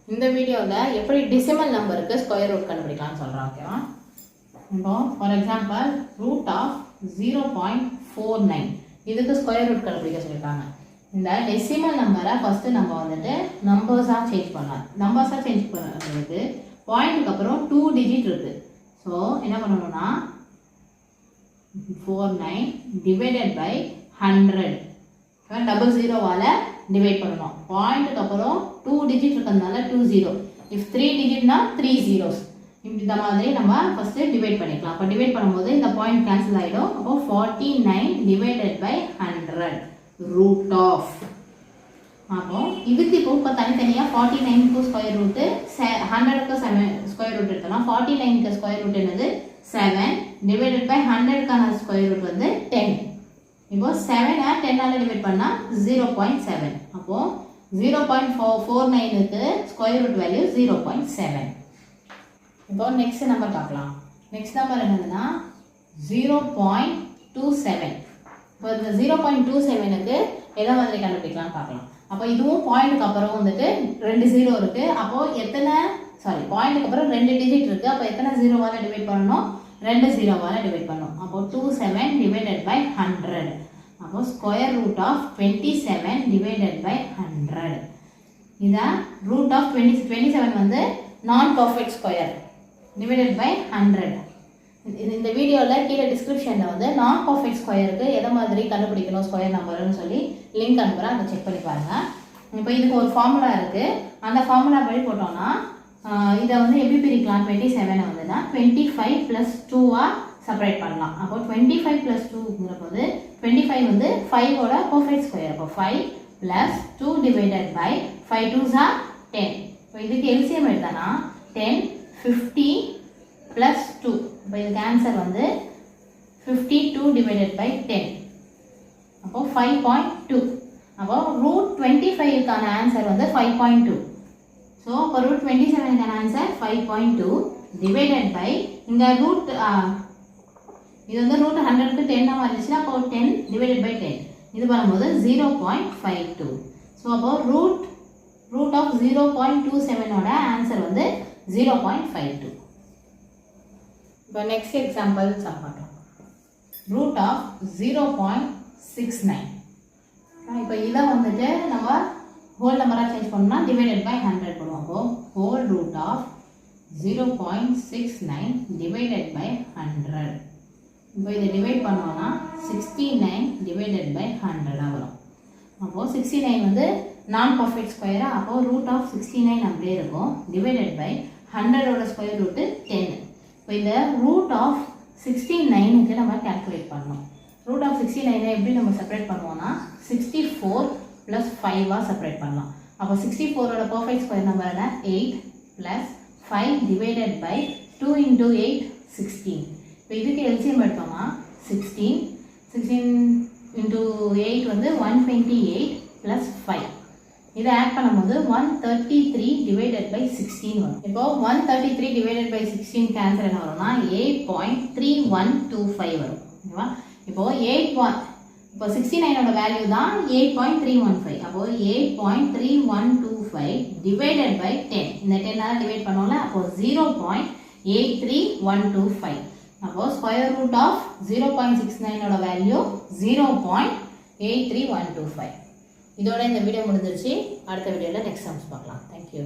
இந்த வீடியோவில் எப்படி டெசிமல் நம்பருக்கு ஸ்கொயர் ரூட் கண்டுபிடிக்கலாம்னு சொல்கிறோம். ஓகேவா? இப்போ ஃபார் எக்ஸாம்பிள் ரூட் ஆஃப் 0.49 இதுக்கு ஸ்கொயர் ரூட் கண்டுபிடிக்க சொல்லியிருக்காங்க. இந்த டெசிமல் நம்பரை ஃபஸ்ட்டு நம்ம வந்துட்டு நம்பர்ஸாக சேஞ்ச் பண்ணலாம். நம்பர்ஸாக சேஞ்ச் பண்ணுறதுக்கு பாயிண்ட்டுக்கு அப்புறம் 2 டிஜிட் இருக்குது. ஸோ என்ன பண்ணணும்னா 49 டிவைடட் பை 100 டபுள் ஜீரோவால் டிவைட் பண்ணணும். பாயிண்ட்டுக்கு அப்புறம் 2 டிஜிட் இருக்கிறதுனால 2 0. If 3 டிஜிட்னா 3 zeros. இந்த மாதிரி நம்ம ஃபஸ்ட்டு டிவைட் பண்ணிக்கலாம். அப்போ டிவைட் பண்ணும்போது இந்த பாயிண்ட் கேன்சல் ஆகிடும். அப்போ 49 டிவைடட் பை 100 ரூட் ஆஃப். அப்போ இதுக்கு இப்போ தனித்தனியாக 49க்கு ஸ்கொயர் ரூட்டு 100க்கு ஸ்கொயர் ரூட் எடுத்தலாம். 49க்கு ஸ்கொயர் ரூட் என்னது 7 டிவைடட் பை 100க்கான ஸ்கொயர் ரூட் வந்து 10. இப்போ 7 10ஆல் டிவைட் பண்ணால் 0.7. அப்போது 0.49க்கு ஸ்கொயர் ரூட் வேல்யூ 0.7. இப்போ நெக்ஸ்ட் நம்பர் பார்க்கலாம். நெக்ஸ்ட் நம்பர் என்னதுன்னா 0.27. இப்போ இந்த 0.27க்கு எதை மாதிரி கண்டுபிடிக்கலாம்னு பார்க்கலாம். அப்போ இதுவும் பாயிண்ட்டுக்கு அப்புறம் வந்துட்டு 2 0 இருக்குது. அப்போது எத்தனை பாயிண்ட்டுக்கு அப்புறம் 2 டிஜிட் இருக்குது. அப்போ எத்தனை ஜீரோவால் டிவைட் பண்ணணும்? 2 ஜீரோவால் டிவைட் பண்ணணும். அப்போது 27 டிவைடட் பை 100. அப்போது square root of 27 divided by 100. இதான் ரூட் ஆஃப் 27 வந்து நான் பர்ஃபெக்ட் ஸ்கொயர் டிவைடட் பை 100. இந்த வீடியோவில் கீழே டிஸ்கிரிப்ஷனில் வந்து நான் பர்ஃபெக்ட் ஸ்கொயருக்கு எதை மாதிரி கண்டுபிடிக்கணும் ஸ்கொயர் நம்பர்னு சொல்லி லிங்க் அனுப்புகிறேன். அதை செக் பண்ணி பாருங்கள். இப்போ இதுக்கு ஒரு ஃபார்முலா இருக்குது. அந்த ஃபார்முலா படி போட்டோம்னா இதை வந்து எப்படி பிரிக்கலாம்? 27 வந்துன்னா 25 + 2 செப்பரேட் பண்ணலாம். அப்போ 25 + 2ங்கிற போது 25 வந்து 5ஓட பர்ஃபெக்ட் ஸ்கொயர். அப்போ 5 + 2 டிவைடட் பை 5 2s are 10. இப்போ இதுக்கு எல்சிஎம் எடுத்தோன்னா 10 50 + 2. இப்போ இதுக்கு ஆன்சர் வந்து 52 டிவைடட் பை 10. அப்போ 5.2. அப்போ ரூட் 25க்கான ஆன்சர் வந்து 5.2. ஸோ இப்போ ரூட் 27க்கான ஆன்சர் 5.2 டிவைடட் பை இந்த ரூட் இது வந்து ரூட் 100க்கு 10 வந்துச்சுன்னா அப்போ 10 டிவைடட் பை 10 இது பண்ணும்போது 0.52. ஸோ அப்போ ரூட் ஆஃப் 0.27ஓட ஆன்சர் வந்து 0.52. இப்போ நெக்ஸ்ட் எக்ஸாம்பிள் சம் பண்ணுறோம். Root of 0.69. இப்போ இதை வந்துட்டு நம்ம ஹோல் நம்பராக சேஞ்ச் பண்ணோம்னா டிவைடட் பை 100 பண்ணுவோம். அப்போ whole root of 0.69 divided by 100. இப்போ இதை டிவைட் பண்ணோம்னா 69 டிவைடட் பை 100 வரும். அப்போது 69 வந்து நான் பர்ஃபெக்ட் ஸ்கொயராக. அப்போது ரூட் ஆஃப் 69 அப்படியே இருக்கும். டிவைடட் பை 100ஓட ஸ்கொயர் ரூட்டு 10. இப்போ இந்த ரூட் ஆஃப் 69க்கு நம்ம கேல்குலேட் பண்ணணும். ரூட் ஆஃப் 69 எப்படி நம்ம செப்பரேட் பண்ணுவோம்னா 64 + 5 செப்பரேட் பண்ணலாம். அப்போ 64ஓட பர்ஃபெக்ட் ஸ்கொயர் நம்பர் என்ன? 8 + 5 டிவைடட் பை 2 × 8 16. இப்போ இதுக்கு எல்சிஎம் எடுத்தோம்னா 16 × 8 வந்து 128 + 5. இதை ஆட் பண்ணும்போது 133 டிவைடட் பை 16 வரும். இப்போ 133 டிவைடட் பை 16 கேன்சல் என்ன வரும்னா 8.3125 வரும். ஓகேவா? இப்போ 69ஓட வேல்யூ தான் 8.315. அப்போ 8.3125 டிவைடட் பை 10. இந்த 10ஆல் டிவைட் பண்ணோம்ல. அப்போ 0.83125. அப்போ ஸ்கொயர் ரூட் ஆஃப் 0.69ஓட வேல்யூ 0.83125. இதோட இந்த வீடியோ முடிஞ்சிருச்சு. அடுத்த வீடியோவில் நெக்ஸ்ட் சம்ஸ் பார்க்கலாம். தேங்க்யூ.